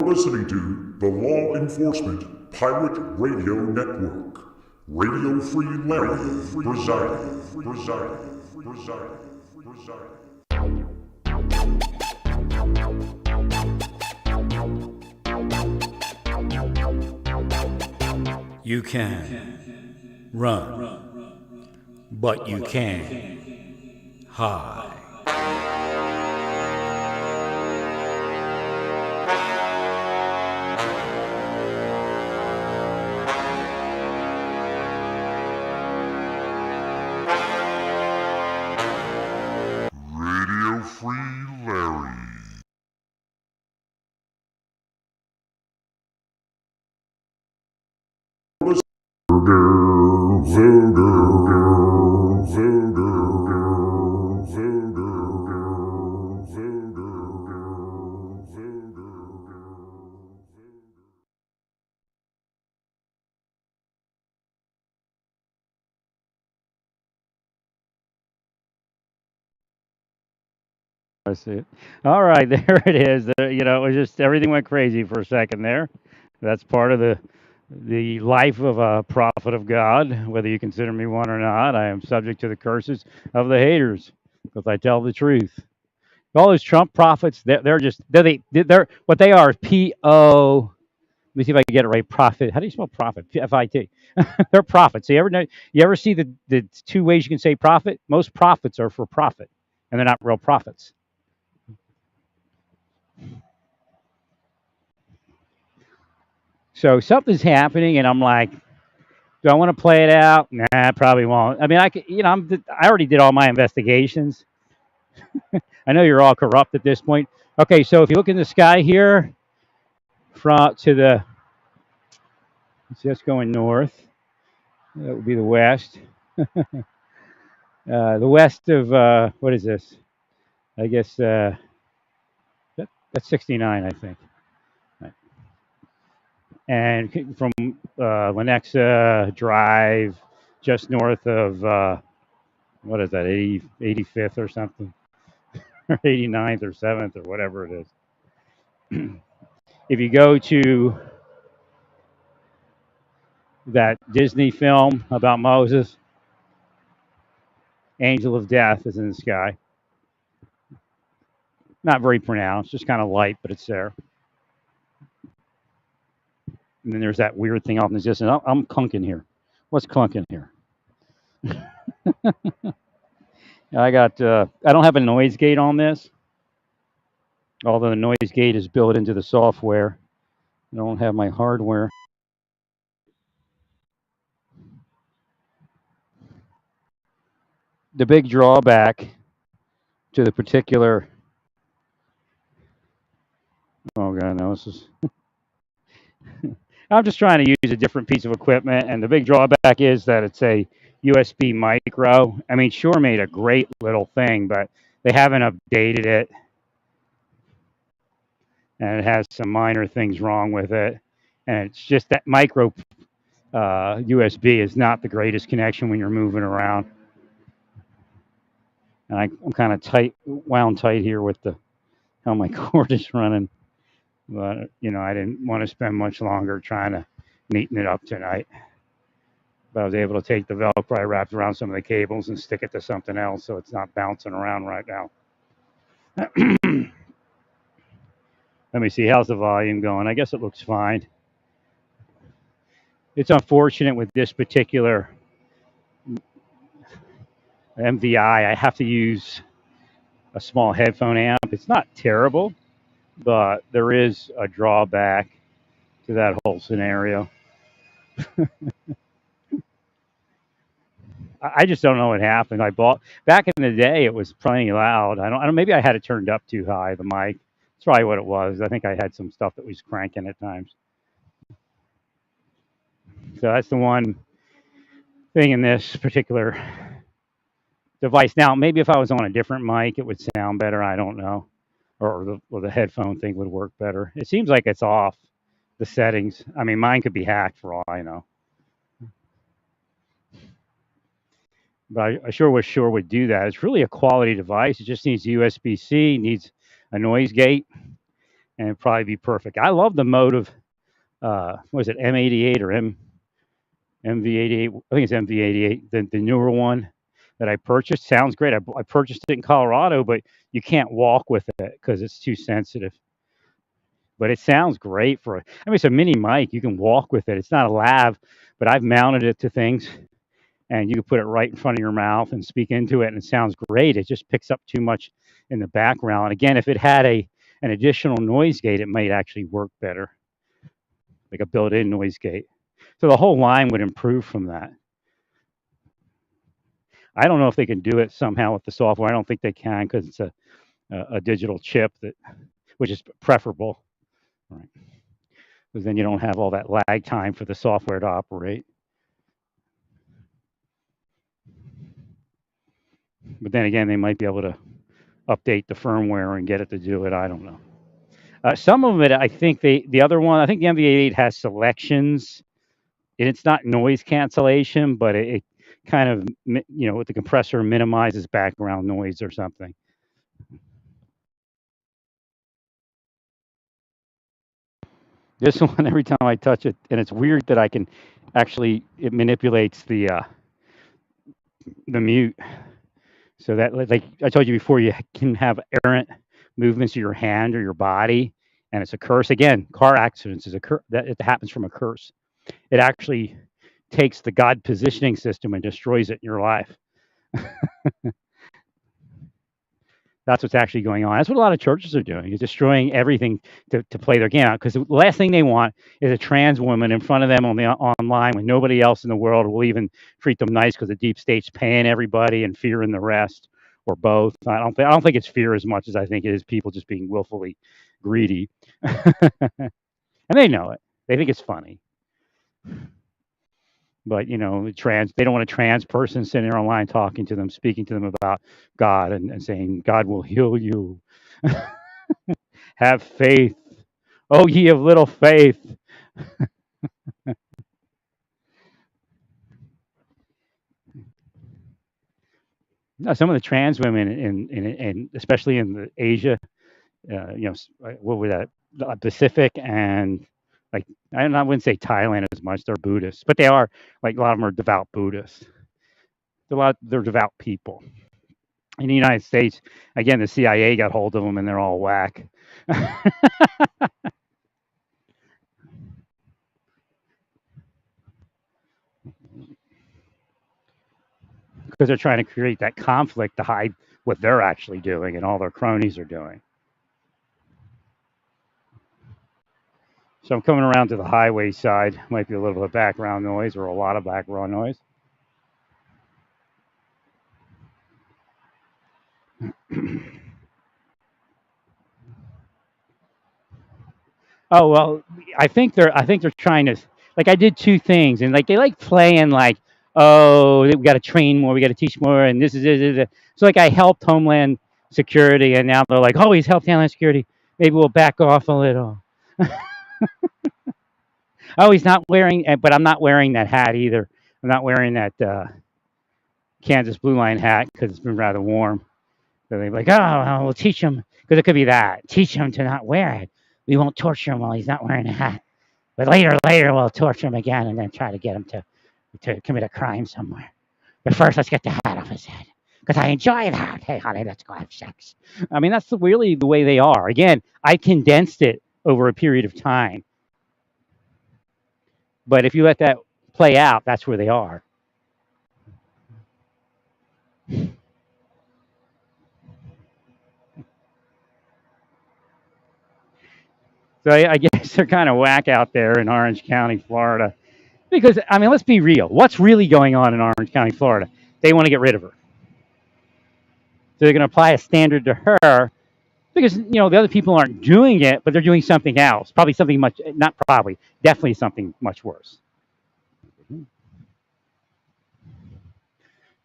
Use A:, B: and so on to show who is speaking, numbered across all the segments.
A: listening to the Law Enforcement Pirate Radio Network. Radio Free Larry presiding.
B: You can run, but you can't hide.
A: Radio Free Larry.
C: I see it. All right, there it is. It was just everything went crazy for a second there. That's part of the life of a prophet of God. Whether you consider me one or not, I am subject to the curses of the haters because I tell the truth. All those Trump prophets, they're what they are is P-O. Let me see if I can get it right. Prophet. How do you spell prophet? F-I-T. They're prophets. You ever see the two ways you can say prophet? Most prophets are for profit, and they're not real prophets. So something's happening, and I'm like, do I want to play it out? Nah, I probably won't. I mean, I already did all my investigations. I know you're all corrupt at this point. Okay, so if you look in the sky here, from to the, see, that's going north. That would be the west. The west of what is this? I guess that's 69, I think. Right. And from Lenexa Drive, just north of what is that, 85th or something, or 89th or 7th or whatever it is. If you go to that Disney film about Moses, Angel of Death is in the sky. Not very pronounced, just kind of light, but it's there. And then there's that weird thing off in the distance. I'm clunking here. What's clunking here? I don't have a noise gate on this, although the noise gate is built into the software. I don't have my hardware. The big drawback to the particular, oh God, no, this is, I'm just trying to use a different piece of equipment, and the big drawback is that it's a USB micro. I mean, Shure made a great little thing, but they haven't updated it, and it has some minor things wrong with it. And it's just that micro USB is not the greatest connection when you're moving around. And I'm kind of wound tight here with how my cord is running. But, I didn't want to spend much longer trying to neaten it up tonight. But I was able to take the Velcro I wrapped around some of the cables and stick it to something else so it's not bouncing around right now. Let me see, how's the volume going? I guess it looks fine. It's unfortunate with this particular MVI, I have to use a small headphone amp. It's not terrible, but there is a drawback to that whole scenario. I just don't know what happened. I bought back in the day. It was plenty loud. I don't. Maybe I had it turned up too high. The mic. That's probably what it was. I think I had some stuff that was cranking at times. So that's the one thing in this particular device. Now, maybe if I was on a different mic, it would sound better. I don't know, or the headphone thing would work better. It seems like it's off the settings. I mean, mine could be hacked for all I know. But I sure wish Shure would do that. It's really a quality device. It just needs USB-C, needs a noise gate. and it'd probably be perfect. I love the Motive. Was it M88 or MV88? I think it's MV88, the newer one that I purchased. Sounds great. I purchased it in Colorado, but you can't walk with it because it's too sensitive. But it sounds great for. I mean, it's a mini mic. You can walk with it. It's not a lav, but I've mounted it to things, and you can put it right in front of your mouth and speak into it, and it sounds great. It just picks up too much in the background. And again, if it had an additional noise gate, it might actually work better, like a built-in noise gate. So the whole line would improve from that. I don't know if they can do it somehow with the software. I don't think they can because it's a digital chip which is preferable, right? Because then you don't have all that lag time for the software to operate. But then again, they might be able to update the firmware and get it to do it. I don't know. Some of it, I think the other one, I think the MV88 has selections, and it's not noise cancellation, but it kind of, with the compressor minimizes background noise or something. This one, every time I touch it, and it's weird that I can actually, it manipulates the mute. So that, like I told you before, you can have errant movements of your hand or your body, and it's a curse. Again, car accidents is a curse. That it happens from a curse. It actually takes the God positioning system and destroys it in your life. That's what's actually going on. That's what a lot of churches are doing. Is destroying everything to play their game out. Because the last thing they want is a trans woman in front of them online when nobody else in the world will even treat them nice because the deep state's paying everybody and fearing the rest, or both. I don't think it's fear as much as I think it is people just being willfully greedy, and they know it. They think it's funny. But they don't want a trans person sitting there online talking to them, speaking to them about God and saying, God will heal you. Have faith. Oh, ye of little faith. No, some of the trans women in especially in Asia, what was that? Pacific and like I wouldn't say Thailand as much. They're Buddhists, but they are like a lot of them are devout Buddhists. They're devout people. In the United States, again, the CIA got hold of them and they're all whack. Because they're trying to create that conflict to hide what they're actually doing and all their cronies are doing. So I'm coming around to the highway side. Might be a little bit of background noise or a lot of background noise. Oh well, I think they're trying to, like, I did two things, and like they like playing like, oh, we got to train more, we got to teach more, and this is it. So like I helped Homeland Security, and now they're like, oh, he's helped Homeland Security, maybe we'll back off a little. Oh, he's not wearing, but I'm not wearing that hat either. I'm not wearing that Kansas Blue Line hat because it's been rather warm. So they're like, oh, well, we'll teach him, because it could be that. Teach him to not wear it. We won't torture him while he's not wearing a hat. But later, we'll torture him again and then try to get him to commit a crime somewhere. But first, let's get the hat off his head, because I enjoy that. Hey, honey, let's go have sex. I mean, that's really the way they are. Again, I condensed it over a period of time. But if you let that play out, that's where they are. So I guess they're kind of whack out there in Orange County, Florida. Because, I mean, let's be real. What's really going on in Orange County, Florida? They want to get rid of her. So they're going to apply a standard to her because, the other people aren't doing it, but they're doing something else. Probably something much, not probably, definitely something much worse. So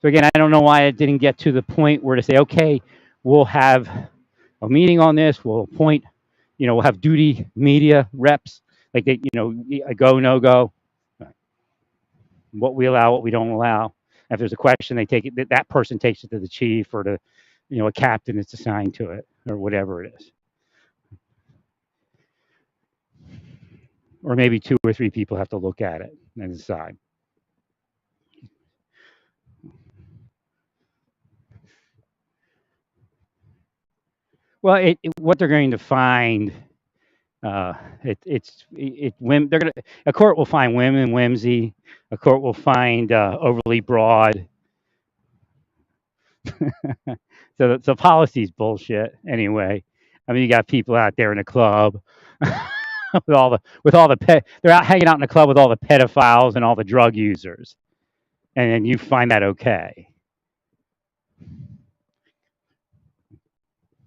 C: again, I don't know why it didn't get to the point where to say, okay, we'll have a meeting on this. We'll appoint, we'll have duty media reps, like they, a go, no go, what we allow, what we don't allow. If there's a question, they take it. That person takes it to the chief or to, a captain that's assigned to it or whatever it is. or maybe 2 or 3 people have to look at it and decide. Well, what they're going to find, they're going to a court will find women whimsy, a court will find overly broad. So policy's bullshit anyway. I mean, you got people out there in a club they're out hanging out in the club with all the pedophiles and all the drug users, and then you find that okay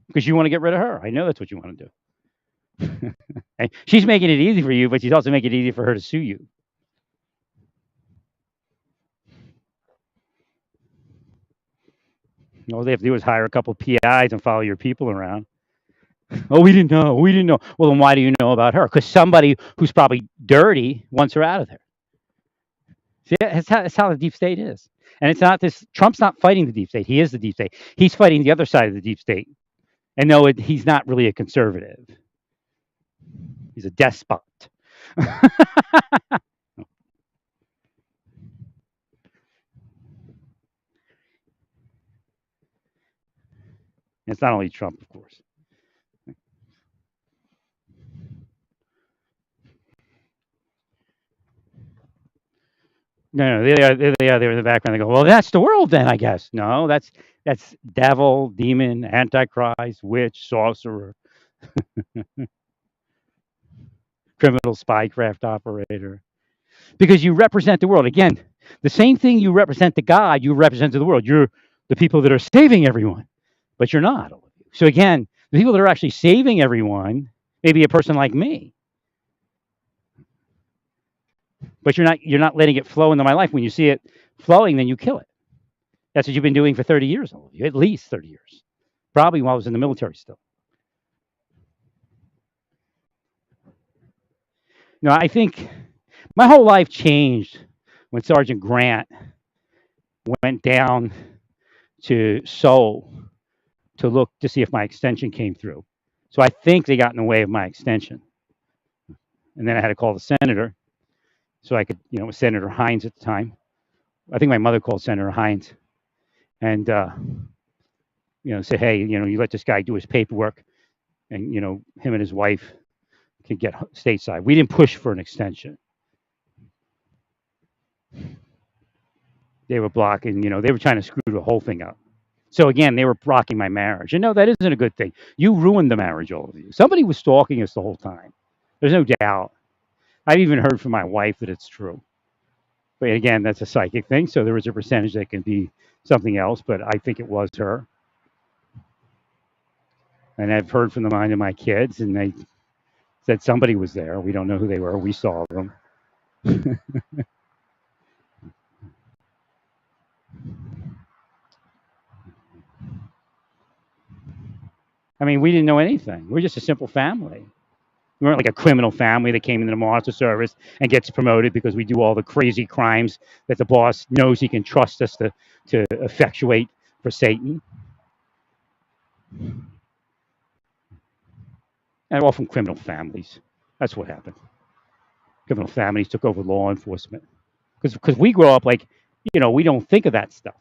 C: because you want to get rid of her. I know that's what you want to do. And she's making it easy for you, but she's also making it easy for her to sue you. All they have to do is hire a couple PIs and follow your people around. Oh, we didn't know. We didn't know. Well, then why do you know about her? Because somebody who's probably dirty wants her out of there. See, that's how the deep state is. And it's not this. Trump's not fighting the deep state. He is the deep state. He's fighting the other side of the deep state. And no, he's not really a conservative. He's a despot. It's not only Trump, of course. No, they're in the background. They go, well, that's the world then, I guess. No, that's devil, demon, antichrist, witch, sorcerer, criminal spycraft operator. Because you represent the world. Again, the same thing you represent to God, you represent to the world. You're the people that are saving everyone, but you're not. So again, the people that are actually saving everyone, maybe a person like me, but you're not letting it flow into my life. When you see it flowing, then you kill it. That's what you've been doing for 30 years, all of you, at least 30 years. Probably while I was in the military still. No, I think my whole life changed when Sergeant Grant went down to Seoul to look to see if my extension came through. So I think they got in the way of my extension. And then I had to call the senator so I could, it was Senator Hines at the time. I think my mother called Senator Hines and, said, hey, you let this guy do his paperwork and, him and his wife can get stateside. We didn't push for an extension. They were blocking, they were trying to screw the whole thing up. So again, they were blocking my marriage. And no, that isn't a good thing. You ruined the marriage, all of you. Somebody was stalking us the whole time. There's no doubt. I've even heard from my wife that it's true. But again, that's a psychic thing. So there is a percentage that can be something else, but I think it was her. And I've heard from the mind of my kids, and they said somebody was there. We don't know who they were. We saw them. I mean, we didn't know anything. We're just a simple family. We weren't like a criminal family that came into the Marshal Service and gets promoted because we do all the crazy crimes that the boss knows he can trust us to effectuate for Satan. And all from criminal families. That's what happened. Criminal families took over law enforcement. Because we grow up like, we don't think of that stuff.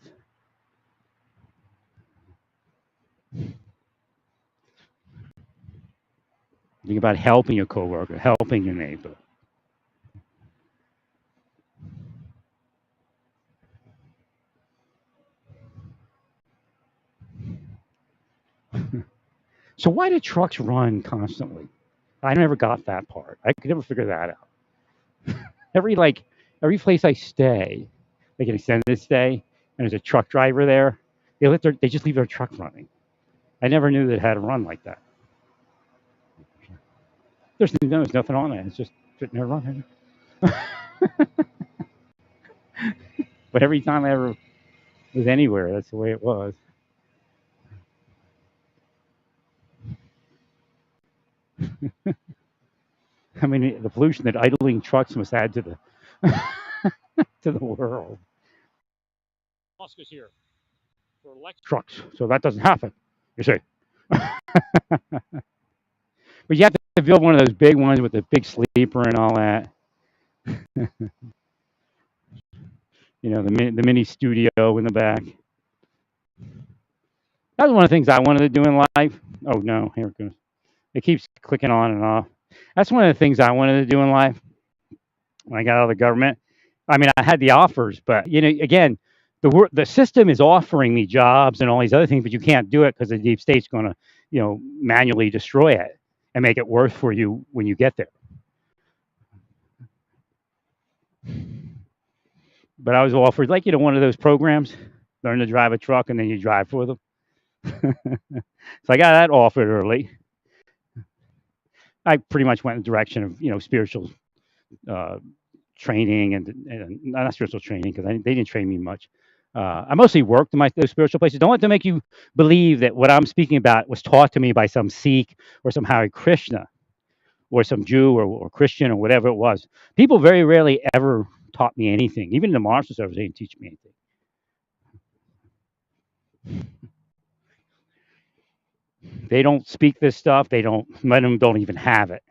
C: Think about helping your coworker, helping your neighbor. So why do trucks run constantly? I never got that part. I could never figure that out. every place I stay, like an extended stay, and there's a truck driver there, they just leave their truck running. I never knew that it had to run like that. There's nothing on it. It's just sitting there running. But every time I ever was anywhere, that's the way it was. I mean, the pollution that idling trucks must add to the to the world. Musk is here for electric trucks, so that doesn't happen. You see. But you have to build one of those big ones with the big sleeper and all that. The mini studio in the back. That was one of the things I wanted to do in life. Oh no, here it goes. It keeps clicking on and off. That's one of the things I wanted to do in life when I got out of the government. I mean, I had the offers, but again, the system is offering me jobs and all these other things, but you can't do it because the deep state's going to, manually destroy it and make it worse for you when you get there. But I was offered one of those programs, learn to drive a truck and then you drive for them. So I got that offered early. I pretty much went in the direction of spiritual uh, training and not spiritual training because they didn't train me much. I mostly worked in those spiritual places. Don't let them make you believe that what I'm speaking about was taught to me by some Sikh or some Hare Krishna or some Jew or Christian or whatever it was. People very rarely ever taught me anything. Even the Marshal Service, they didn't teach me anything. They don't speak this stuff. They don't. Many of them don't even have it.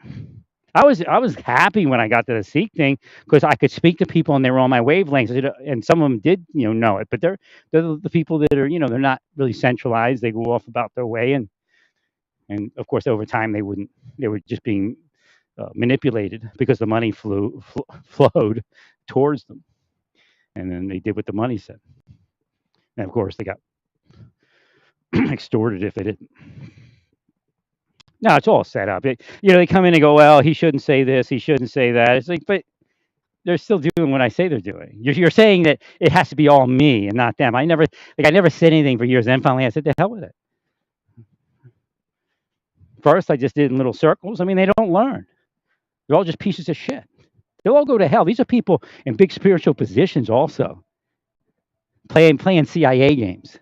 C: I was happy when I got to the Sikh thing because I could speak to people and they were on my wavelengths, and some of them did know it, but they're the people that are they're not really centralized. They go off about their way, and of course over time they were just being manipulated because the money flowed towards them, and then they did what the money said, and of course they got extorted if they didn't. No, it's all set up. They come in and go, well, he shouldn't say this, he shouldn't say that. It's like, but they're still doing what I say they're doing. You're saying that it has to be all me and not them. I never said anything for years. Then finally I said, the hell with it. First, I just did in little circles. I mean, they don't learn. They're all just pieces of shit. They'll all go to hell. These are people in big spiritual positions also playing CIA games.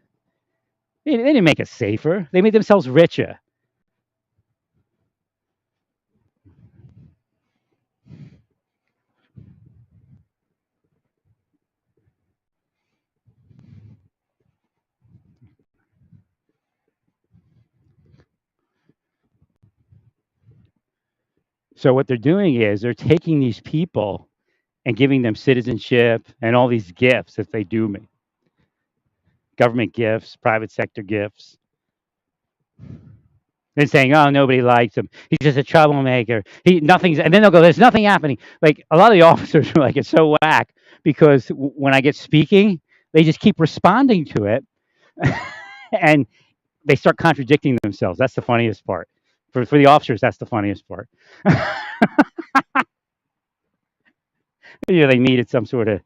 C: They didn't make us safer. They made themselves richer. So what they're doing is they're taking these people and giving them citizenship and all these gifts if they do me. Government gifts, private sector gifts. And saying, "Oh, nobody likes him. He's just a troublemaker. Nothing's." And then they'll go, "There's nothing happening." Like a lot of the officers are like, "It's so whack," because when I get speaking, they just keep responding to it, and they start contradicting themselves. That's the funniest part. For the officers, that's the funniest part. They meet at some sort of,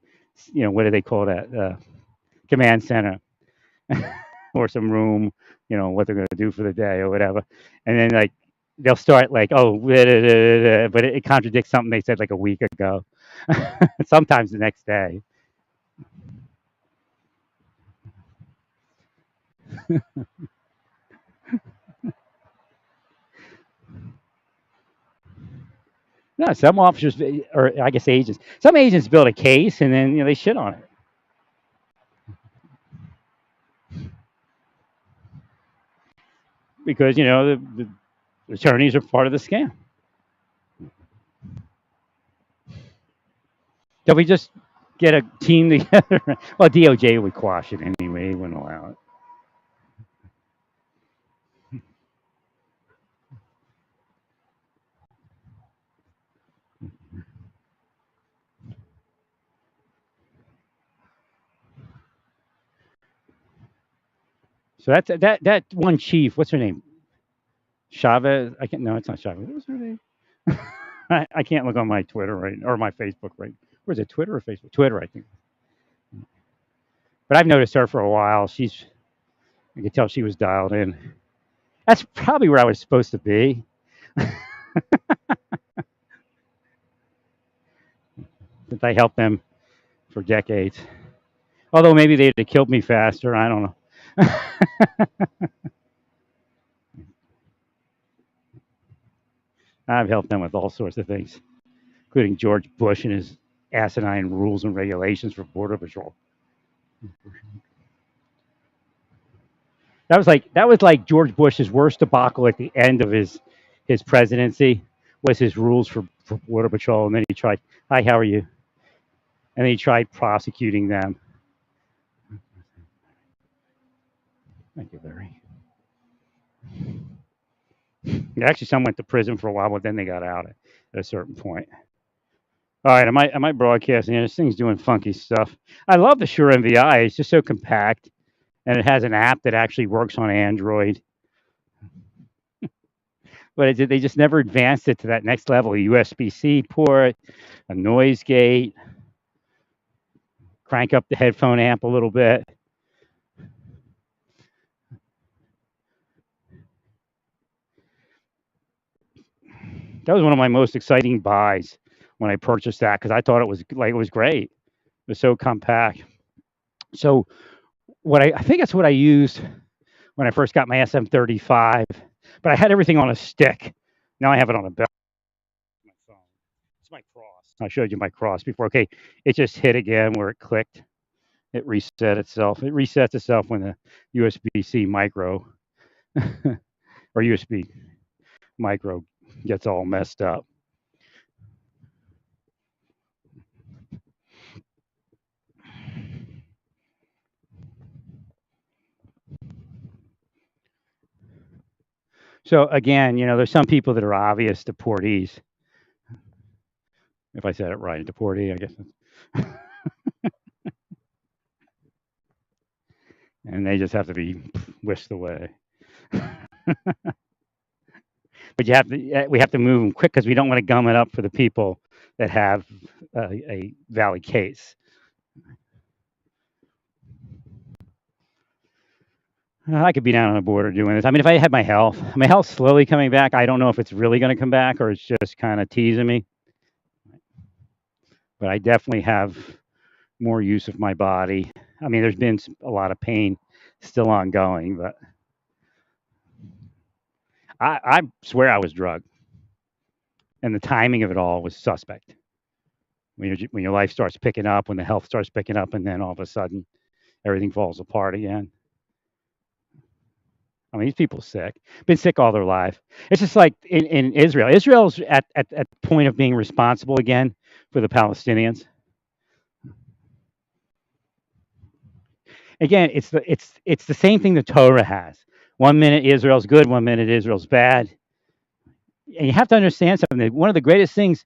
C: what do they call that? Command center. Or some room, what they're going to do for the day or whatever. And then they'll start oh, but it contradicts something they said like a week ago. Sometimes the next day. No, some officers, or I guess agents, some agents build a case and then they shit on it. Because the attorneys are part of the scam. So we just get a team together. Well, DOJ would quash it anyway; wouldn't allow it. So that one chief. What's her name? Chavez. I can't. No, it's not Chavez. What's her name? I can't look on my Twitter or my Facebook Where's it? Twitter or Facebook? Twitter, I think. But I've noticed her for a while. I could tell she was dialed in. That's probably where I was supposed to be. Since I helped them for decades. Although maybe they'd have killed me faster. I don't know. I've helped them with all sorts of things, including George Bush and his asinine rules and regulations for Border Patrol. That was like George Bush's worst debacle at the end of his his presidency was his rules for Border Patrol, and then he tried, "Hi, how are you?" And then he tried prosecuting them. Thank you, Larry. Actually, some went to prison for a while, but then they got out at a certain point. All right, am I broadcasting? This thing's doing funky stuff. I love the Shure MVI. It's just so compact, and it has an app that actually works on Android. But they just never advanced it to that next level. A USB-C port, a noise gate, crank up the headphone amp a little bit. That was one of my most exciting buys when I purchased that because I thought it was great. It was so compact. So what I think that's what I used when I first got my SM35, but I had everything on a stick. Now I have it on a belt. My phone. It's my cross. I showed you my cross before. Okay, it just hit again where it clicked. It reset itself. It resets itself when the USB-C micro or USB micro gets all messed up. So again, there's some people that are obvious deportees. If I said it right, deportee, I guess. And they just have to be whisked away. But we have to move them quick because we don't want to gum it up for the people that have a valid case. I could be down on the border doing this. I mean, if I had my health's slowly coming back. I don't know if it's really going to come back or it's just kind of teasing me. But I definitely have more use of my body. I mean, there's been a lot of pain still ongoing, but I swear I was drugged. And the timing of it all was suspect. When your life starts picking up, when the health starts picking up, and then all of a sudden everything falls apart again. I mean, these people are sick, been sick all their life. It's just like in Israel. Israel's at the point of being responsible again for the Palestinians. Again, it's the same thing the Torah has. 1 minute Israel's good, 1 minute Israel's bad. And you have to understand something. One of the greatest things,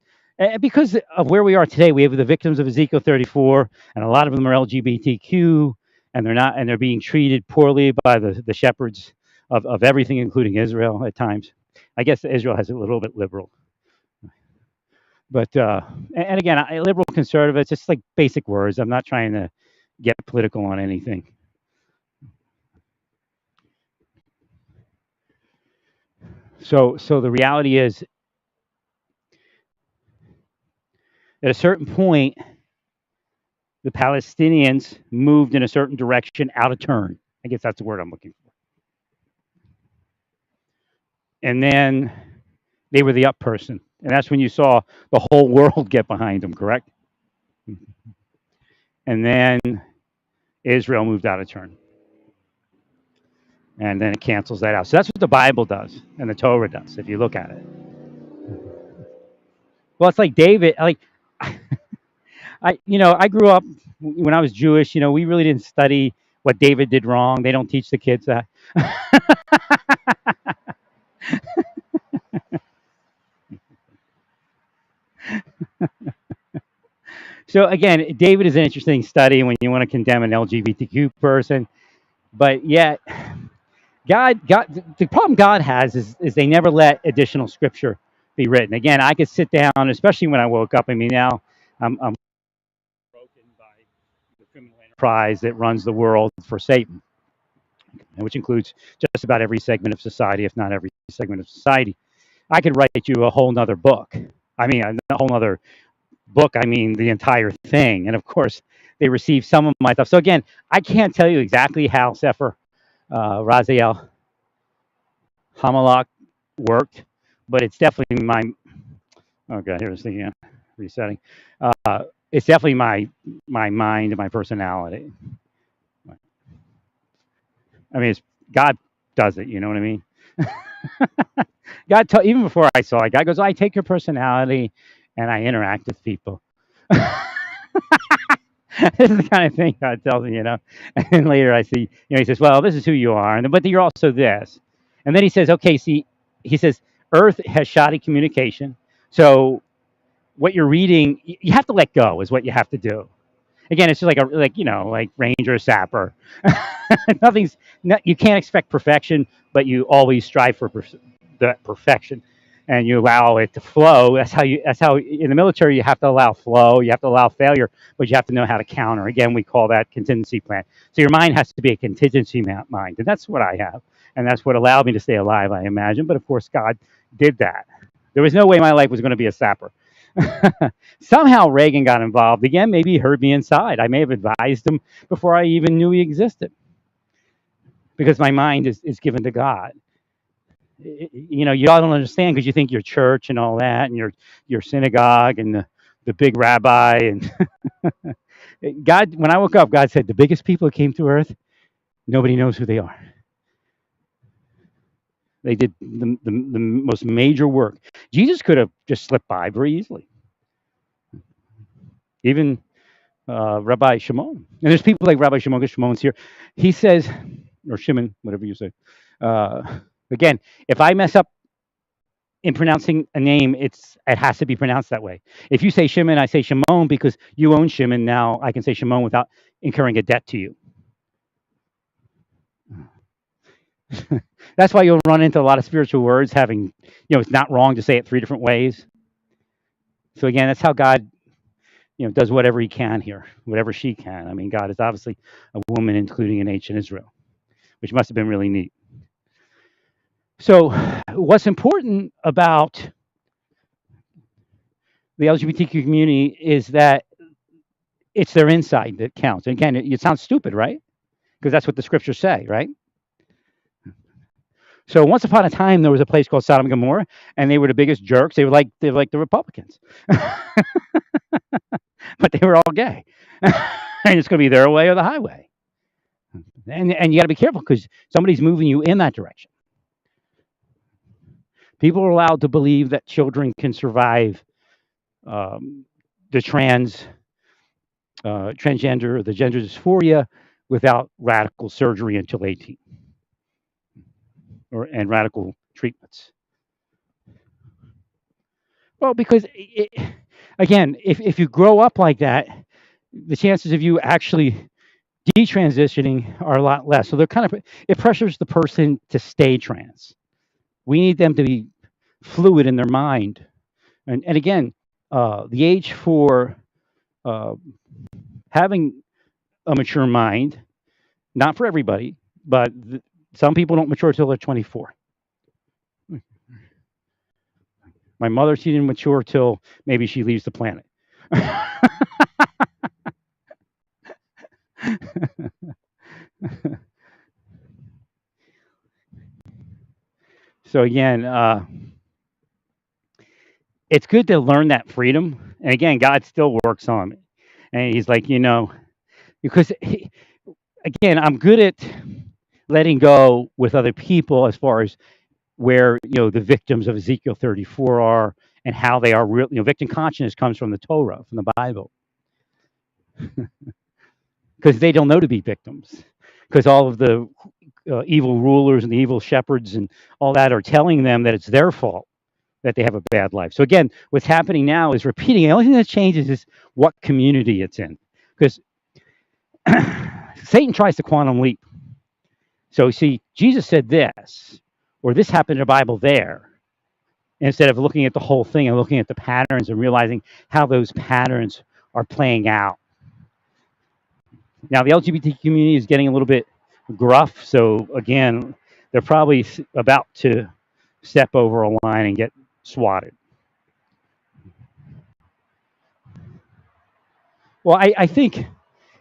C: because of where we are today, we have the victims of Ezekiel 34, and a lot of them are LGBTQ, and they're being treated poorly by the shepherds of everything, including Israel at times. I guess Israel has a little bit liberal. But, and again, liberal, conservative, it's just like basic words. I'm not trying to get political on anything. So the reality is, at a certain point, the Palestinians moved in a certain direction out of turn. I guess that's the word I'm looking for. And then they were the up person. And that's when you saw the whole world get behind them, correct? And then Israel moved out of turn. And then it cancels that out. So that's what the Bible does and the Torah does, if you look at it. Well, it's like David, I grew up when I was Jewish, we really didn't study what David did wrong. They don't teach the kids that. So again, David is an interesting study when you want to condemn an LGBTQ person, but yet God, the problem God has is they never let additional scripture be written. Again, I could sit down, especially when I woke up. I mean, now I'm broken by the criminal enterprise that runs the world for Satan, which includes just about every segment of society, if not every segment of society. I could write you a whole nother book. I mean, a whole nother book. I mean, the entire thing. And of course, they receive some of my stuff. So again, I can't tell you exactly how Sefer Raziel Hamalak worked, but it's definitely my. Oh God, here's the again, resetting. It's definitely my mind and my personality. I mean, God does it. You know what I mean? Even before I saw it, God goes, I take your personality and I interact with people. This is the kind of thing God tells me, And then later I see, he says, well, this is who you are, but you're also this. And then he says, okay, see, he says, Earth has shoddy communication. So what you're reading, you have to let go, is what you have to do. Again, it's just like ranger sapper. You can't expect perfection, but you always strive for that perfection, and you allow it to flow. That's how in the military you have to allow flow, you have to allow failure, but you have to know how to counter. Again, we call that contingency plan. So your mind has to be a contingency mind, and that's what I have, and that's what allowed me to stay alive, I imagine. But of course, God did that. There was no way my life was going to be a sapper. Somehow Reagan got involved again. Maybe he heard me inside. I may have advised him before I even knew he existed, because my mind is given to God. You all don't understand because you think your church and all that, and your synagogue and the big rabbi and God. When I woke up, God said, the biggest people that came to earth, nobody knows who they are. They did the most major work. Jesus could have just slipped by very easily. Even Rabbi Shimon. And there's people like Rabbi Shimon, because Shimon's here. He says, or Shimon, whatever you say. Again, if I mess up in pronouncing a name, it has to be pronounced that way. If you say Shimon, I say Shimon because you own Shimon. Now I can say Shimon without incurring a debt to you. That's why you'll run into a lot of spiritual words having, it's not wrong to say it 3 different ways. So again, that's how God does whatever he can here, whatever she can. I mean, God is obviously a woman, including in ancient Israel, which must have been really neat. So what's important about the LGBTQ community is that it's their inside that counts. And again, it sounds stupid, right? Because that's what the scriptures say, right? So once upon a time, there was a place called Sodom and Gomorrah, and they were the biggest jerks. They were like the Republicans. But they were all gay. And it's going to be their way or the highway. And you got to be careful because somebody's moving you in that direction. People are allowed to believe that children can survive the transgender or the gender dysphoria without radical surgery until 18 and radical treatments. Well, because again, if you grow up like that, the chances of you actually detransitioning are a lot less. So it pressures the person to stay trans. We need them to be fluid in their mind. And again, the age for having a mature mind, not for everybody, but some people don't mature till they're 24. My mother, she didn't mature till maybe she leaves the planet. So again, it's good to learn that freedom. And again, God still works on me. And he's like, because again, I'm good at letting go with other people as far as where, the victims of Ezekiel 34 are and how they are real. Victim consciousness comes from the Torah, from the Bible. Because they don't know to be victims. Because all of the evil rulers and the evil shepherds and all that are telling them that it's their fault that they have a bad life. So again, what's happening now is repeating. The only thing that changes is what community it's in. Because Satan tries to quantum leap. So see, Jesus said this, or this happened in the Bible there, instead of looking at the whole thing and looking at the patterns and realizing how those patterns are playing out. Now, the LGBT community is getting a little bit gruff, so again, they're probably about to step over a line and get swatted. Well, I think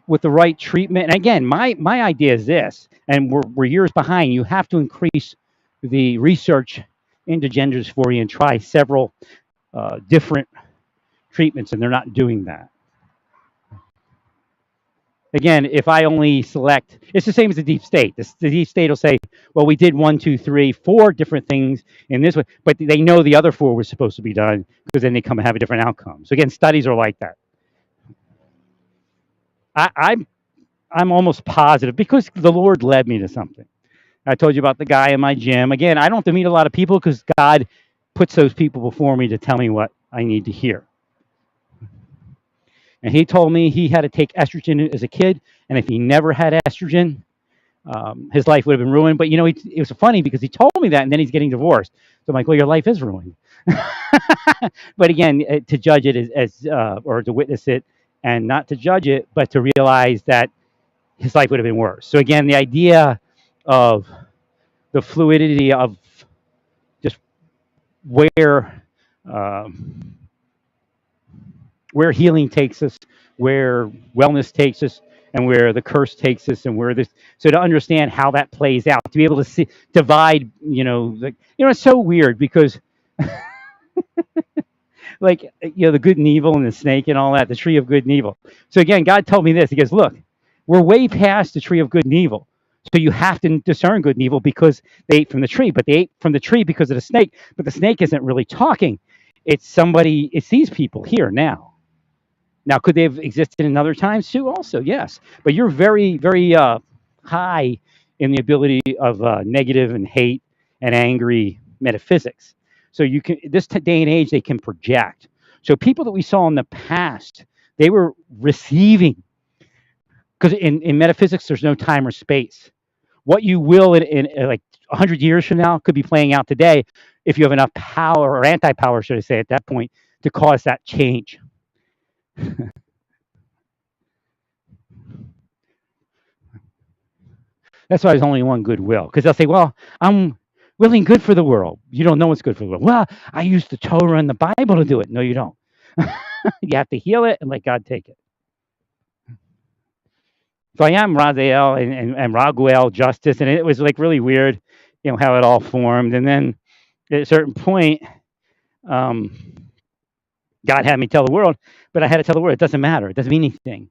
C: with the right treatment, and again, my idea is this, and we're years behind. You have to increase the research into gender dysphoria and try several different treatments, and they're not doing that. Again, if I only select, it's the same as the deep state. The deep state will say, well, we did one, two, three, four different things in this way, but they know the other four were supposed to be done because then they come and have a different outcome. So again, studies are like that. I'm almost positive because the Lord led me to something. I told you about the guy in my gym. Again, I don't have to meet a lot of people because God puts those people before me to tell me what I need to hear. And he told me he had to take estrogen as a kid, and if he never had estrogen, his life would have been ruined. But it was funny because he told me that, and then he's getting divorced. So I'm like, well, your life is ruined. But again, to judge it or to witness it, and not to judge it, but to realize that his life would have been worse. So again, the idea of the fluidity of just where um, where healing takes us, where wellness takes us, and where the curse takes us, and where this. So to understand how that plays out, to be able to see divide, it's so weird because like the good and evil and the snake and all that, the tree of good and evil. So again, God told me this. He goes, look, we're way past the tree of good and evil. So you have to discern good and evil because they ate from the tree, but they ate from the tree because of the snake. But the snake isn't really talking. It's these people here now. Now, could they have existed in other times too? Also, yes. But you're very, very high in the ability of negative and hate and angry metaphysics. So you can this day and age they can project. So people that we saw in the past, they were receiving because in metaphysics there's no time or space. What you will in like 100 years from now could be playing out today if you have enough power or anti-power, should I say, at that point to cause that change. That's why there's only one goodwill. Because they'll say, well, I'm willing good for the world. You don't know what's good for the world. Well, I use the Torah and the Bible to do it. No, you don't. You have to heal it and let God take it. So I am Raziel and Raguel Justice. And it was like really weird, how it all formed. And then at a certain point, um, God had me tell the world, but I had to tell the world, it doesn't matter. It doesn't mean anything.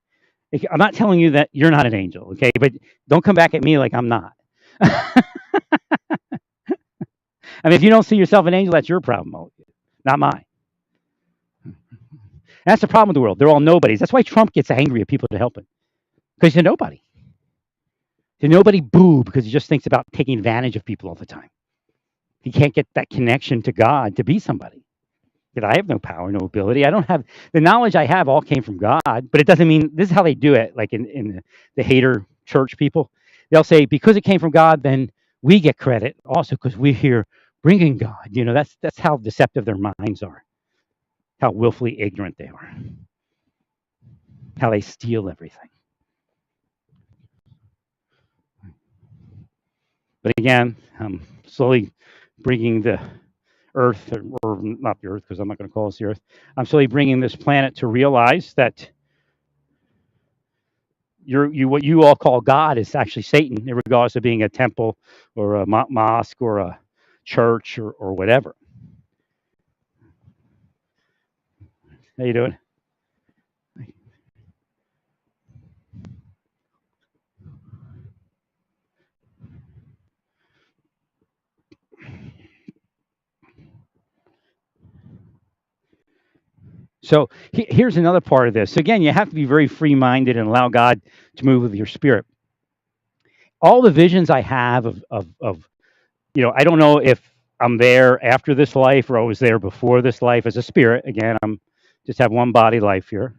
C: I'm not telling you that you're not an angel, okay? But don't come back at me like I'm not. I mean, if you don't see yourself an angel, that's your problem, not mine. That's the problem with the world. They're all nobodies. That's why Trump gets angry at people to help him, because he's a nobody. He's a nobody boo because he just thinks about taking advantage of people all the time. He can't get that connection to God to be somebody. That I have no power, no ability. I don't have the knowledge I have all came from God, but it doesn't mean this is how they do it. Like in the hater church people, they'll say because it came from God, then we get credit also because we're here bringing God. That's how deceptive their minds are, how willfully ignorant they are, how they steal everything. But again, I'm slowly bringing the Earth, or not the Earth, because I'm not going to call this the Earth. I'm slowly bringing this planet to realize that what you all call God is actually Satan, regardless of being a temple or a mosque or a church or whatever. How you doing? So here's another part of this. So again, you have to be very free-minded and allow God to move with your spirit. All the visions I have of I don't know if I'm there after this life or I was there before this life as a spirit. Again, I'm just have one body life here.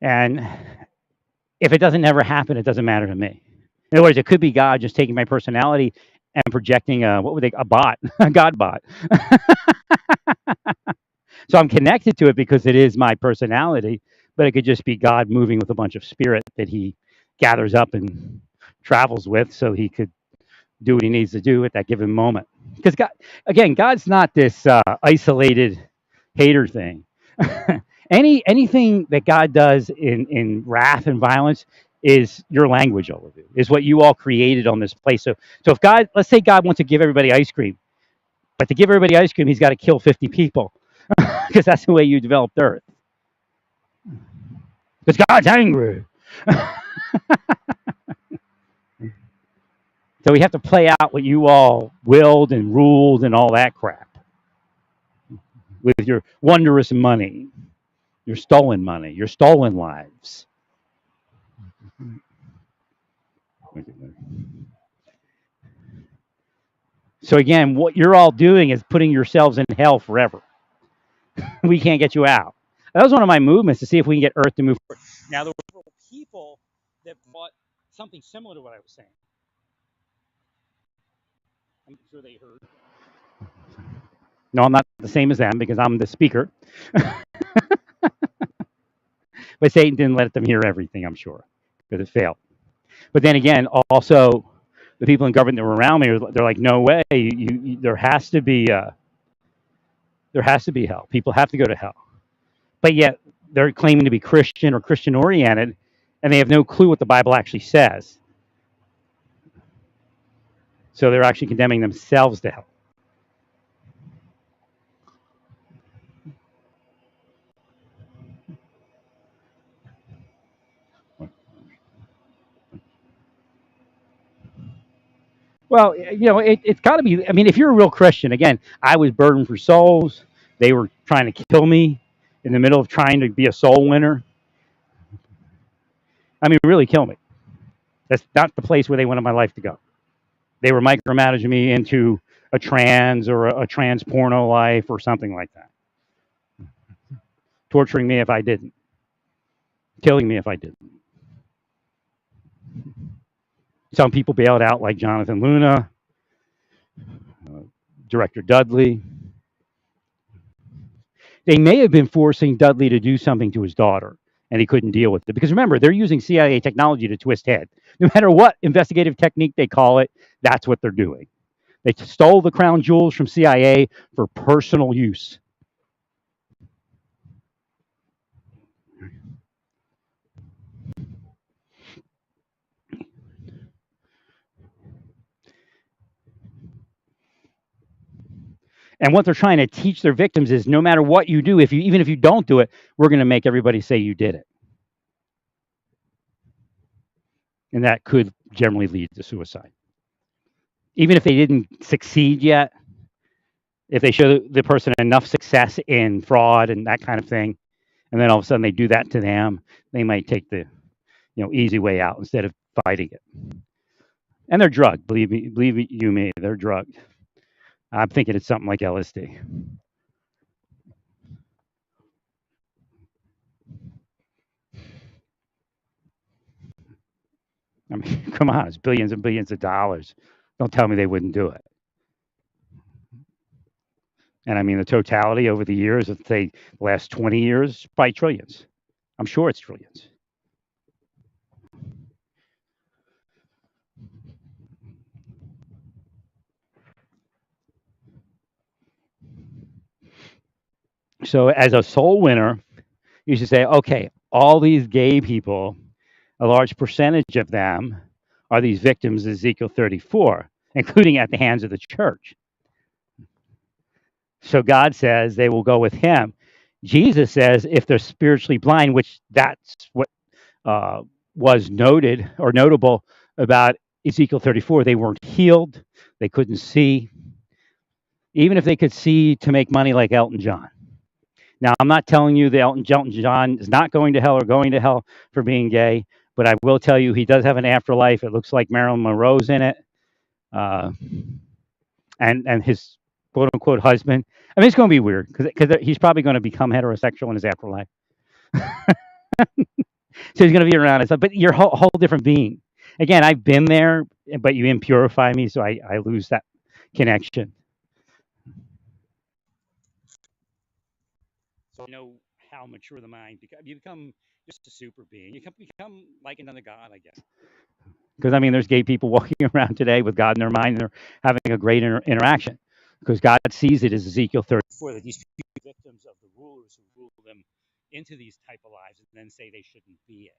C: And if it doesn't ever happen, it doesn't matter to me. In other words, it could be God just taking my personality and projecting a bot, a God bot. So I'm connected to it because it is my personality, but it could just be God moving with a bunch of spirit that he gathers up and travels with so he could do what he needs to do at that given moment. Because God's not this isolated hater thing. Anything that God does in wrath and violence is your language overview, is what you all created on this place. So if God, let's say God wants to give everybody ice cream, but to give everybody ice cream, he's got to kill 50 people because that's the way you developed Earth. because God's angry. So we have to play out what you all willed and ruled and all that crap with your wondrous money, your stolen money, your stolen lives. So again, what you're all doing is putting yourselves in hell forever. We can't get you out. That was one of my movements to see if we can get Earth to move forward. Now there were people that brought something similar to what I was saying. I'm sure they heard. No, I'm not the same as them because I'm the speaker. But Satan didn't let them hear everything, I'm sure, because it failed. But then again, also the people in government that were around me, they're like, no way, there has to be hell. People have to go to hell. But yet they're claiming to be Christian or Christian oriented, and they have no clue what the Bible actually says. So they're actually condemning themselves to hell. Well, it's got to be. I mean, if you're a real Christian, again, I was burdened for souls. They were trying to kill me in the middle of trying to be a soul winner. I mean, really kill me. That's not the place where they wanted my life to go. They were micromanaging me into a trans or a trans porno life or something like that. Torturing me if I didn't. Killing me if I didn't. Some people bailed out, like Jonathan Luna, Director Dudley. They may have been forcing Dudley to do something to his daughter, and he couldn't deal with it. Because remember, they're using CIA technology to twist head. No matter what investigative technique they call it, that's what they're doing. They stole the crown jewels from CIA for personal use. And what they're trying to teach their victims is no matter what you do, even if you don't do it, we're going to make everybody say you did it. And that could generally lead to suicide. Even if they didn't succeed yet, if they show the person enough success in fraud and that kind of thing, and then all of a sudden they do that to them, they might take the easy way out instead of fighting it. And they're drugged. Believe me, they're drugged. I'm thinking it's something like LSD. I mean, come on, it's billions and billions of dollars. Don't tell me they wouldn't do it. And I mean, the totality over the years, let's say the last 20 years, probably trillions. I'm sure it's trillions. So as a soul winner, you should say, okay, all these gay people, a large percentage of them are these victims of Ezekiel 34, including at the hands of the church. So God says they will go with him. Jesus says if they're spiritually blind, which that's what was noted or notable about Ezekiel 34, they weren't healed, they couldn't see, even if they could see to make money like Elton John. Now, I'm not telling you that Elton John is not going to hell or going to hell for being gay, but I will tell you he does have an afterlife. It looks like Marilyn Monroe's in it, and his quote unquote husband. I mean, it's going to be weird because he's probably going to become heterosexual in his afterlife. So he's going to be around and stuff, but you're a whole different being. Again, I've been there, but you impurify me, so I lose that connection. So you know how mature the mind becomes. You become just a super being. You become like another god, I guess. Because I mean, there's gay people walking around today with God in their mind, and they're having a great interaction. Because God sees it as Ezekiel 34, that these few victims of the rulers who rule them into these type of lives, and then say they shouldn't be it.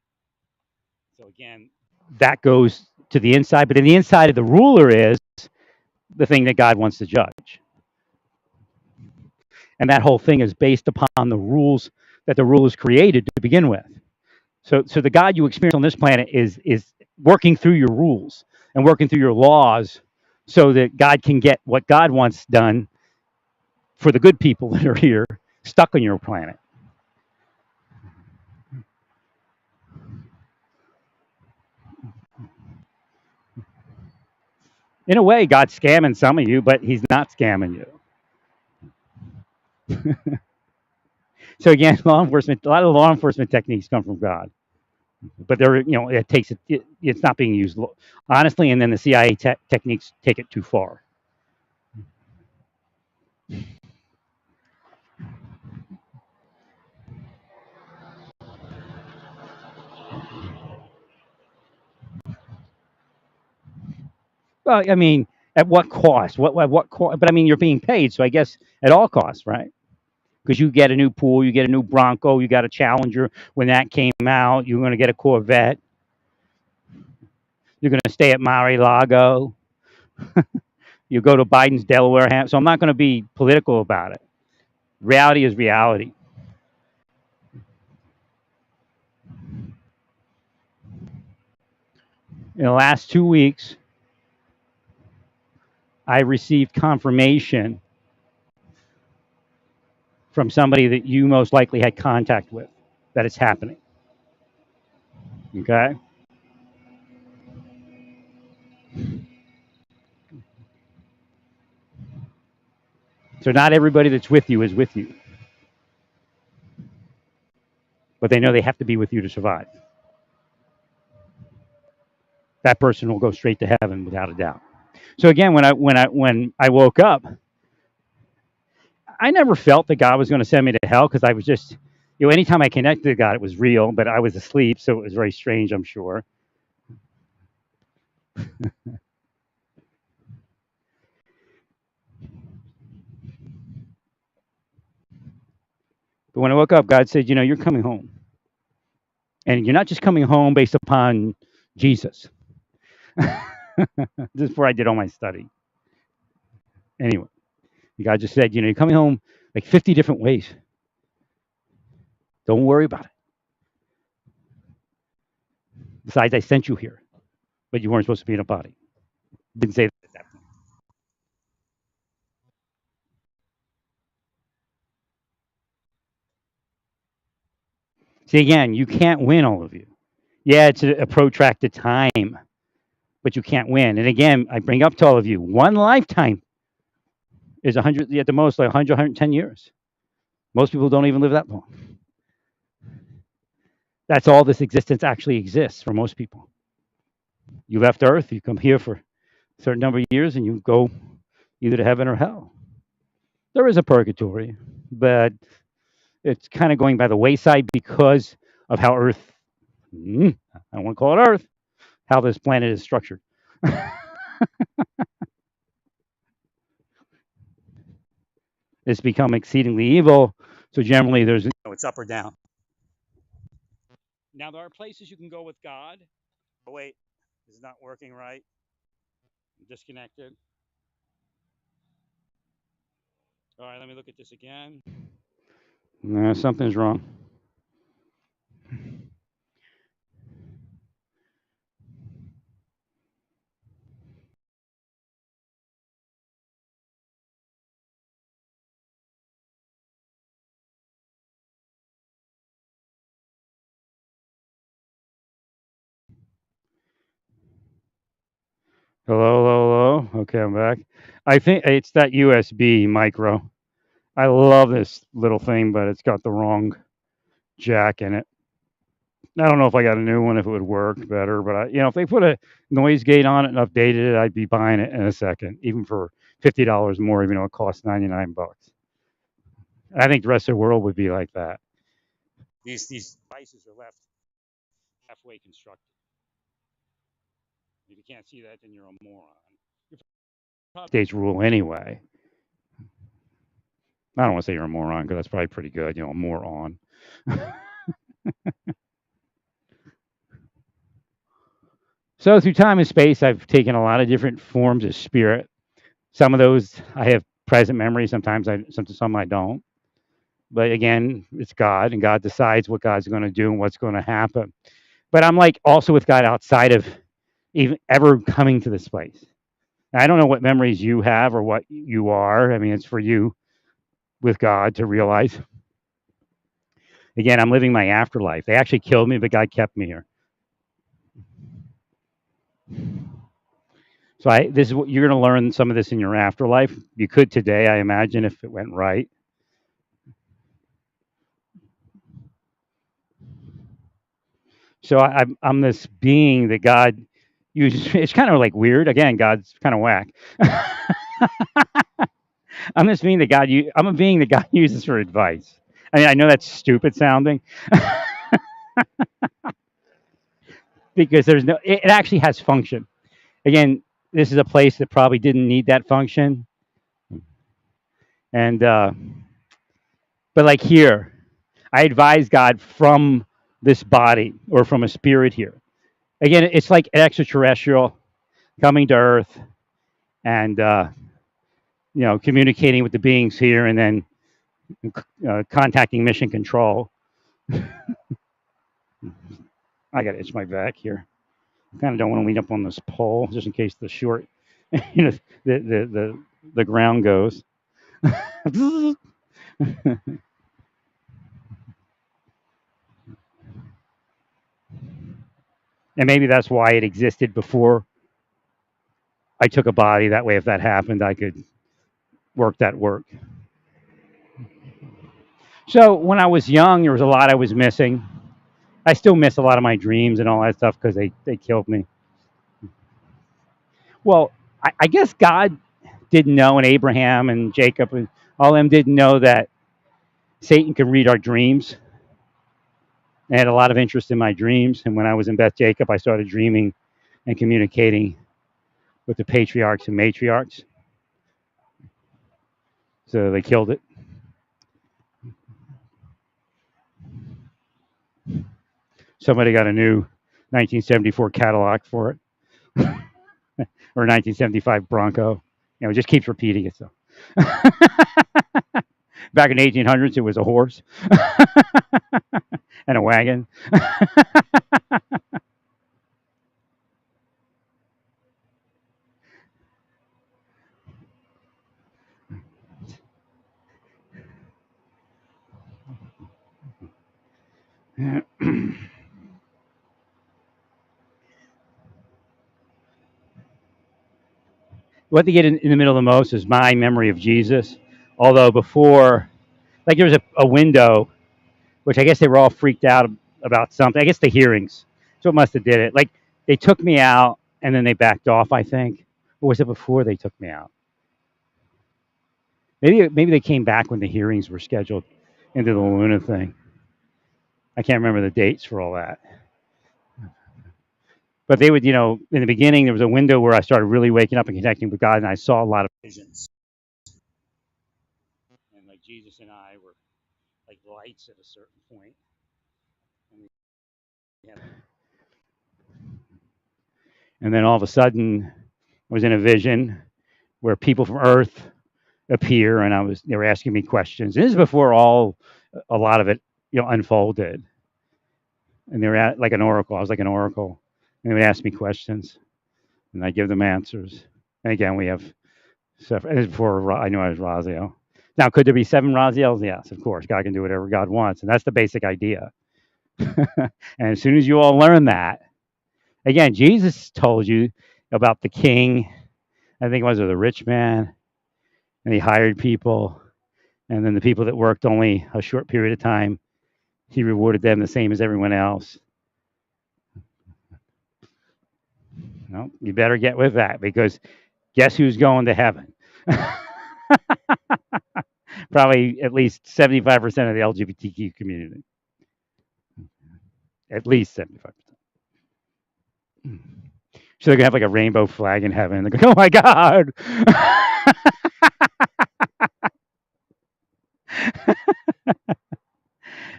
C: So again, that goes to the inside, but in the inside of the ruler is the thing that God wants to judge. And that whole thing is based upon the rules that the rulers created to begin with. So the God you experience on this planet is working through your rules and working through your laws so that God can get what God wants done for the good people that are here stuck on your planet. In a way, God's scamming some of you, but he's not scamming you. So again, law enforcement, a lot of law enforcement techniques come from God, but they're, it takes it's not being used honestly, and then the CIA techniques take it too far. Well, I mean, at what cost? What cost? But I mean, you're being paid, so I guess at all costs, right? Because you get a new pool, you get a new Bronco, you got a Challenger. When that came out, you're going to get a Corvette. You're going to stay at Mar-a-Lago. You go to Biden's Delaware ham. So I'm not going to be political about it. Reality is reality. In the last 2 weeks, I received confirmation from somebody that you most likely had contact with that it's happening. Okay? So not everybody that's with you is with you. But they know they have to be with you to survive. That person will go straight to heaven without a doubt. So again, when I woke up, I never felt that God was going to send me to hell because I was just, anytime I connected to God, it was real, but I was asleep, so it was very strange, I'm sure. But when I woke up, God said, you're coming home. And you're not just coming home based upon Jesus. This is before I did all my study. Anyway, God just said, you're coming home like 50 different ways. Don't worry about it. Besides, I sent you here, but you weren't supposed to be in a body. Didn't say that at that point. See, again, you can't win, all of you. Yeah, it's a protracted time, but you can't win. And again, I bring up to all of you, one lifetime is 100, at the most, like 100, 110 years. Most people don't even live that long. That's all this existence actually exists for most people. You left Earth, you come here for a certain number of years, and you go either to heaven or hell. There is a purgatory, but it's kind of going by the wayside because of how Earth, I don't want to call it Earth, how this planet is structured. It's become exceedingly evil, so generally there's, it's up or down. Now there are places you can go with God. Oh wait, this is not working right. I'm disconnected. All right, let me look at this again. No, something's wrong. Hello, hello, hello. Okay, I'm back. I think it's that USB micro. I love this little thing, but it's got the wrong jack in it. I don't know if I got a new one, if it would work better, but if they put a noise gate on it and updated it, I'd be buying it in a second, even for $50 more, even though it costs $99. I think the rest of the world would be like that. These devices are left halfway constructed. If you can't see that, then you're a moron. States rule anyway. I don't want to say you're a moron because that's probably pretty good, a moron. So through time and space, I've taken a lot of different forms of spirit. Some of those I have present memory. Sometimes some I don't. But again, it's God, and God decides what God's going to do and what's going to happen. But I'm like also with God outside of even ever coming to this place. I don't know what memories you have or what you are. I mean, it's for you with God to realize. Again, I'm living my afterlife. They actually killed me, but God kept me here. So this is what you're going to learn some of this in your afterlife. You could today, I imagine, if it went right. So I'm this being that God uses. It's kind of like weird. Again, God's kind of whack. I'm this being that I'm a being that God uses for advice. I mean, I know that's stupid sounding because there's no. It actually has function. Again, this is a place that probably didn't need that function, and but like here, I advise God from this body or from a spirit here. Again, it's like an extraterrestrial coming to Earth and communicating with the beings here, and then contacting mission control. I got to itch my back here. I kind of don't want to lean up on this pole just in case the short, the ground goes. And maybe that's why it existed before I took a body. That way, if that happened, I could work that work. So when I was young, there was a lot I was missing. I still miss a lot of my dreams and all that stuff because they killed me. Well, I guess God didn't know, and Abraham and Jacob and all them didn't know that Satan can read our dreams. I had a lot of interest in my dreams, and when I was in Beth Jacob, I started dreaming and communicating with the patriarchs and matriarchs. So they killed it. Somebody got a new 1974 Cadillac for it, or 1975 Bronco. It just keeps repeating itself. Back in the 1800s, it was a horse and a wagon. What they get in the middle the most is my memory of Jesus. Although before, like there was a window, which I guess they were all freaked out about something. I guess the hearings. So it must have did it. Like they took me out and then they backed off, I think. Or was it before they took me out? Maybe they came back when the hearings were scheduled into the Luna thing. I can't remember the dates for all that. But they would, in the beginning, there was a window where I started really waking up and connecting with God, and I saw a lot of visions. And like Jesus and I were like lights at a certain point. And then all of a sudden, I was in a vision where people from Earth appear, and they were asking me questions. And this is before a lot of it, unfolded. And they were like an oracle. I was like an oracle. And they would ask me questions, and I give them answers. And again, we have stuff. And this is before I knew I was Raziel. Now, could there be 7 Raziels? Yes, of course. God can do whatever God wants, and that's the basic idea. And as soon as you all learn that, again, Jesus told you about the king. I think it was the rich man, and he hired people, and then the people that worked only a short period of time, he rewarded them the same as everyone else. No, you better get with that, because guess who's going to heaven? Probably at least 75% of the LGBTQ community. At least 75%. So they're gonna have like a rainbow flag in heaven. They're going, oh my God.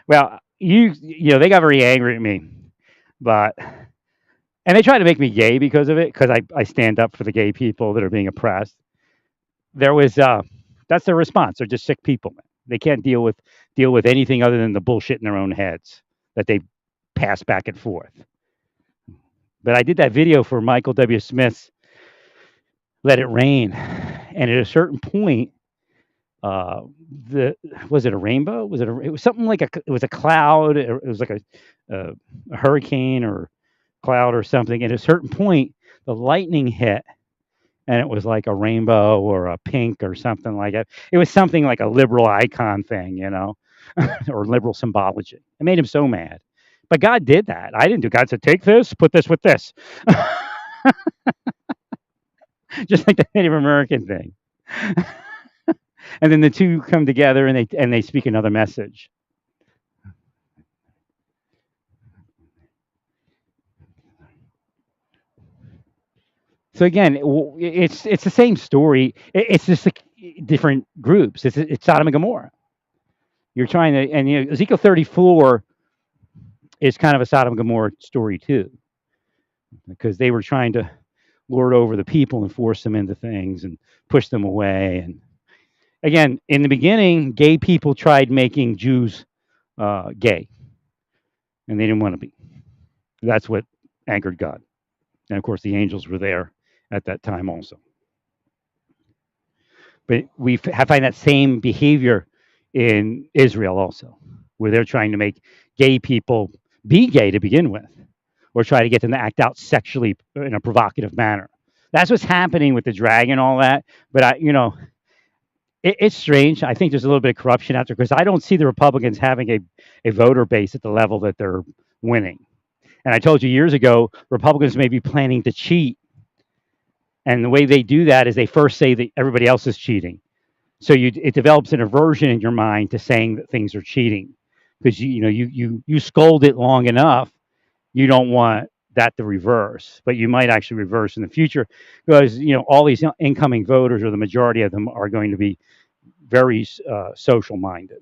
C: Well, they got very angry at me, and they tried to make me gay because of it, because I stand up for the gay people that are being oppressed. There was that's their response. They're just sick people, They can't deal with anything other than the bullshit in their own heads that they pass back and forth. But I did that video for Michael W. Smith's "Let It Rain," and at a certain point, uh, the was it a rainbow? It was something like it was a cloud. It was like a hurricane or cloud or something. At a certain point, the lightning hit, and it was like a rainbow or a pink or something like that. It was something like a liberal icon thing, or liberal symbology. It made him so mad. But God did that. I didn't do. God said, "Take this, put this with this," just like the Native American thing. And then the two come together and they speak another message. So again, it's the same story. It's just like different groups. It's Sodom and Gomorrah. You're trying to, and Ezekiel 34 is kind of a Sodom and Gomorrah story too, because they were trying to lord over the people and force them into things and push them away. And again, in the beginning, gay people tried making Jews gay, and they didn't want to be. That's what angered God. And of course, the angels were there at that time also. But we find that same behavior in Israel also, where they're trying to make gay people be gay to begin with, or try to get them to act out sexually in a provocative manner. That's what's happening with the drag and all that. But it's strange. I think there's a little bit of corruption out there because I don't see the Republicans having a voter base at the level that they're winning. And I told you years ago, Republicans may be planning to cheat. And the way they do that is they first say that everybody else is cheating. So it develops an aversion in your mind to saying that things are cheating because you scold it long enough. You don't want that to reverse, but you might actually reverse in the future because all these incoming voters, or the majority of them, are going to be very social minded.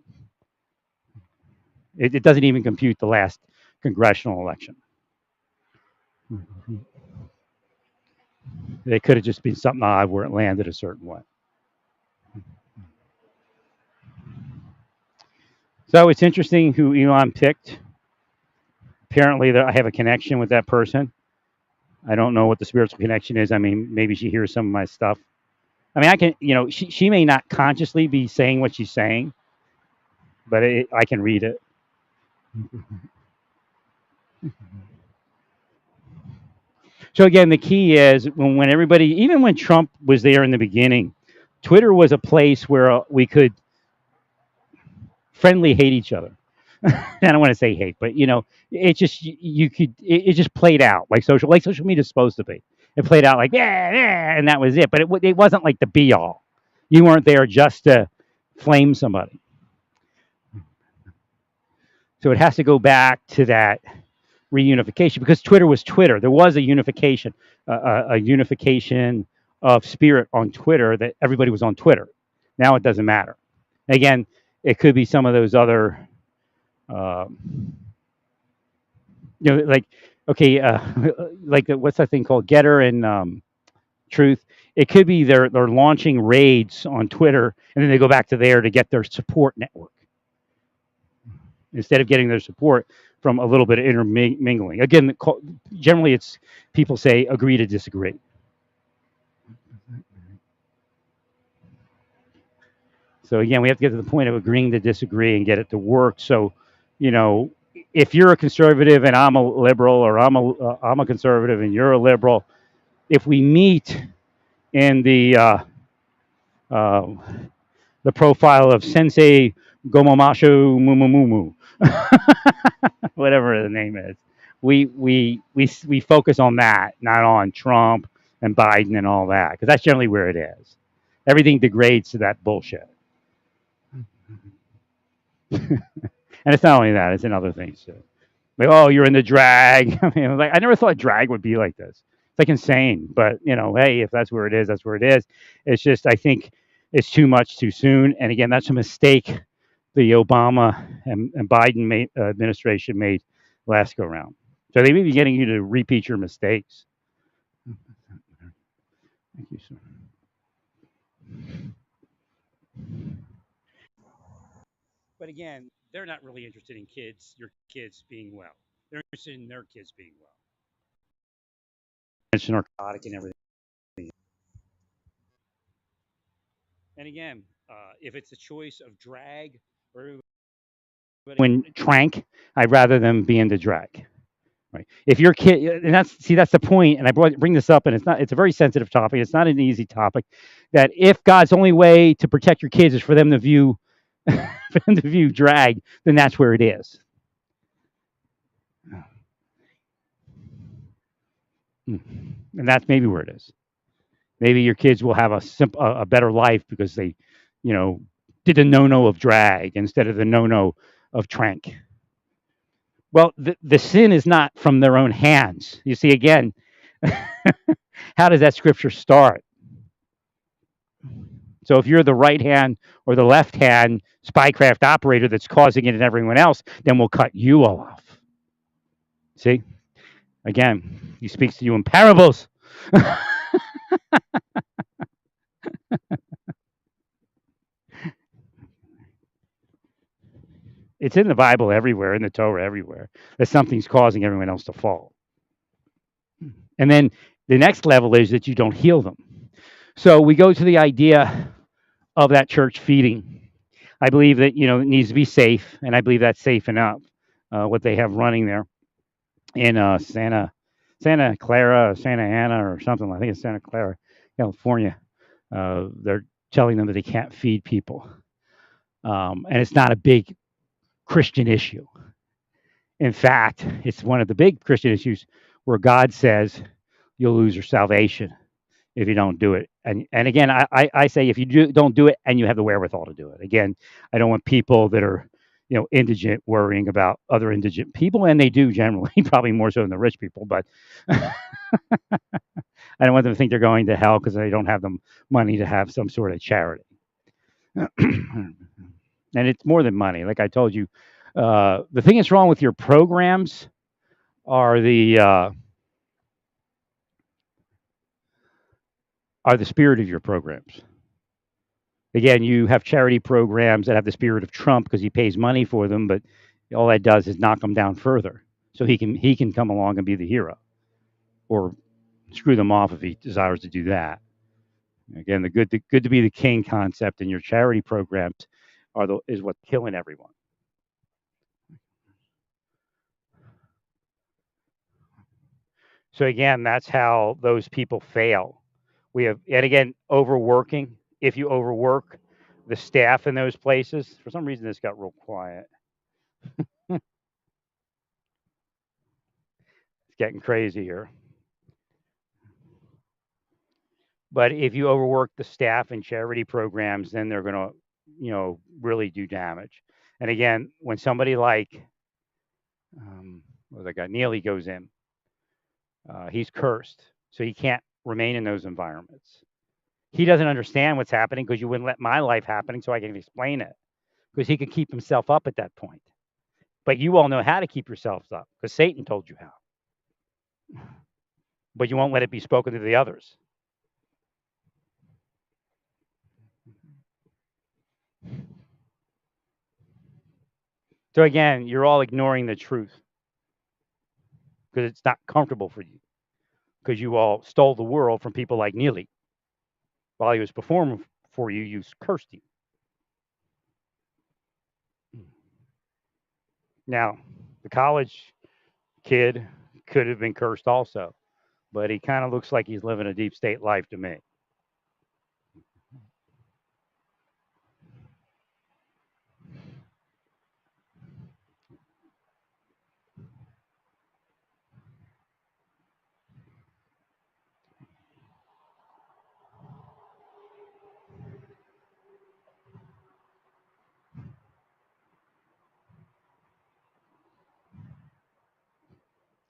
C: It doesn't even compute the last congressional election. It could have just been something odd where it landed a certain way. So it's interesting who Elon picked. Apparently, I have a connection with that person. I don't know what the spiritual connection is. I mean, maybe she hears some of my stuff. I mean, I can, she may not consciously be saying what she's saying, but I can read it. So again, the key is when everybody, even when Trump was there in the beginning, Twitter was a place where we could friendly hate each other. I don't want to say hate, but it just it just played out like social media is supposed to be. It played out like yeah, and that was it. But it wasn't like the be all. You weren't there just to flame somebody. So it has to go back to that reunification because Twitter was Twitter. There was a unification of spirit on Twitter that everybody was on Twitter. Now it doesn't matter. Again, it could be some of those other. Like okay, like what's that thing called? Getter and Truth. It could be they're launching raids on Twitter, and then they go back to there to get their support network instead of getting their support from a little bit of intermingling. Again, generally it's people say agree to disagree. So again, we have to get to the point of agreeing to disagree and get it to work. So, if you're a conservative and I'm a liberal, or I'm a conservative and you're a liberal, if we meet in the profile of Sensei Gomomasho Mumumu, whatever the name is, we focus on that, not on Trump and Biden and all that, because that's generally where it is. Everything degrades to that bullshit. And it's not only that; it's in other things too. Like, oh, you're in the drag. I mean, I never thought drag would be like this. It's like insane. But hey, if that's where it is, that's where it is. It's just I think it's too much too soon. And again, that's a mistake the Obama and Biden administration made last go round. So they may be getting you to repeat your mistakes. Thank you, sir. But again, they're not really interested in your kids being well. They're interested in their kids being well. It's narcotic and everything. And again, if it's a choice of drag or when trank, I'd rather them be into drag. Right. If your kid, and that's the point, and I bring this up, and it's a very sensitive topic. It's not an easy topic. That if God's only way to protect your kids is for them to view, for them to view drag, then that's where it is. And that's maybe where it is. Maybe your kids will have a better life because they, did the no-no of drag instead of the no-no of trank. Well, the sin is not from their own hands. You see, again, how does that scripture start? So if you're the right hand or the left hand spycraft operator that's causing it and everyone else, then we'll cut you all off. See? Again, he speaks to you in parables. It's in the Bible everywhere, in the Torah everywhere, that something's causing everyone else to fall. And then the next level is that you don't heal them. So we go to the idea of that church feeding. I believe that, it needs to be safe, and I believe that's safe enough, what they have running there in Santa Clara, Santa Ana, or something. I think it's Santa Clara, California. They're telling them that they can't feed people. And it's not a big Christian issue. In fact, it's one of the big Christian issues where God says you'll lose your salvation if you don't do it. And again, I say if you don't do it and you have the wherewithal to do it. Again, I don't want people that are, indigent worrying about other indigent people, and they do generally, probably more so than the rich people. But I don't want them to think they're going to hell because they don't have the money to have some sort of charity. And it's more than money. Like I told you, the thing that's wrong with your programs are the spirit of your programs. Again, you have charity programs that have the spirit of Trump because he pays money for them, but all that does is knock them down further. So he can come along and be the hero, or screw them off if he desires to do that. Again, the good to be the king concept in your charity programs is what's killing everyone. So again, that's how those people fail. And again, overworking. If you overwork the staff in those places, for some reason this got real quiet. It's getting crazy here. But if you overwork the staff in charity programs, then they're going to, really do damage. And again, when somebody like, what was that guy, Neely goes in, he's cursed, so he can't remain in those environments. He doesn't understand what's happening because you wouldn't let my life happening so I can explain it. Because he could keep himself up at that point. But you all know how to keep yourselves up because Satan told you how. But you won't let it be spoken to the others. So again, you're all ignoring the truth because it's not comfortable for you because you all stole the world from people like Neely. While he was performing for you, you cursed him. Now, the college kid could have been cursed also, but he kind of looks like he's living a deep state life to me.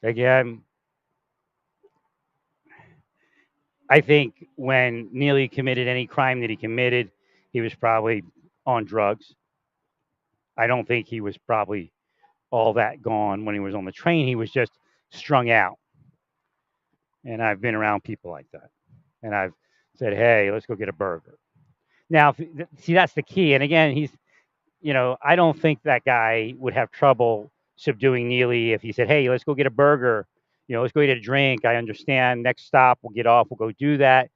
C: Again, I think when Neely committed any crime that he committed, he was probably on drugs. I don't think he was probably all that gone when he was on the train. He was just strung out. And I've been around people like that. And I've said, hey, let's go get a burger. Now, see, that's the key. And again, I don't think that guy would have trouble subduing Neely if he said, "Hey, let's go get a burger. Let's go get a drink. I understand. Next stop, we'll get off. We'll go do that."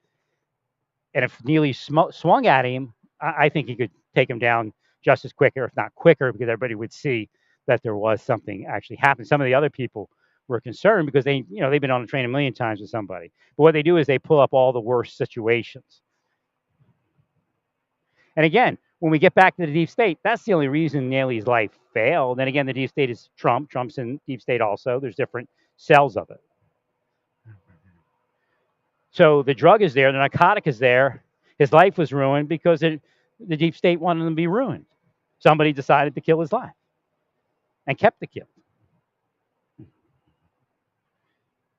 C: And if Neely swung at him, I think he could take him down just as quicker, if not quicker, because everybody would see that there was something actually happening. Some of the other people were concerned because they've been on a train a million times with somebody. But what they do is they pull up all the worst situations. And again, when we get back to the deep state, that's the only reason Neely's life failed. And again, the deep state is Trump. Trump's in deep state also. There's different cells of it. So the drug is there, the narcotic is there. His life was ruined because the deep state wanted him to be ruined. Somebody decided to kill his life and kept the kill.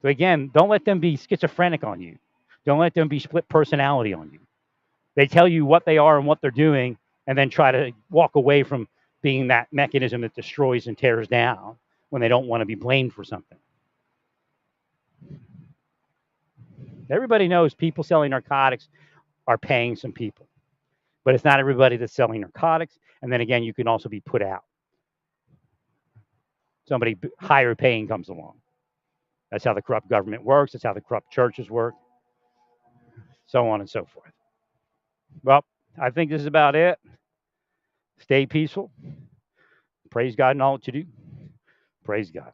C: So again, don't let them be schizophrenic on you. Don't let them be split personality on you. They tell you what they are and what they're doing, and then try to walk away from being that mechanism that destroys and tears down when they don't want to be blamed for something. Everybody knows people selling narcotics are paying some people, but it's not everybody that's selling narcotics. And then again, you can also be put out. Somebody higher paying comes along. That's how the corrupt government works. That's how the corrupt churches work, so on and so forth. Well, I think this is about it. Stay peaceful. Praise God in all that you do. Praise God.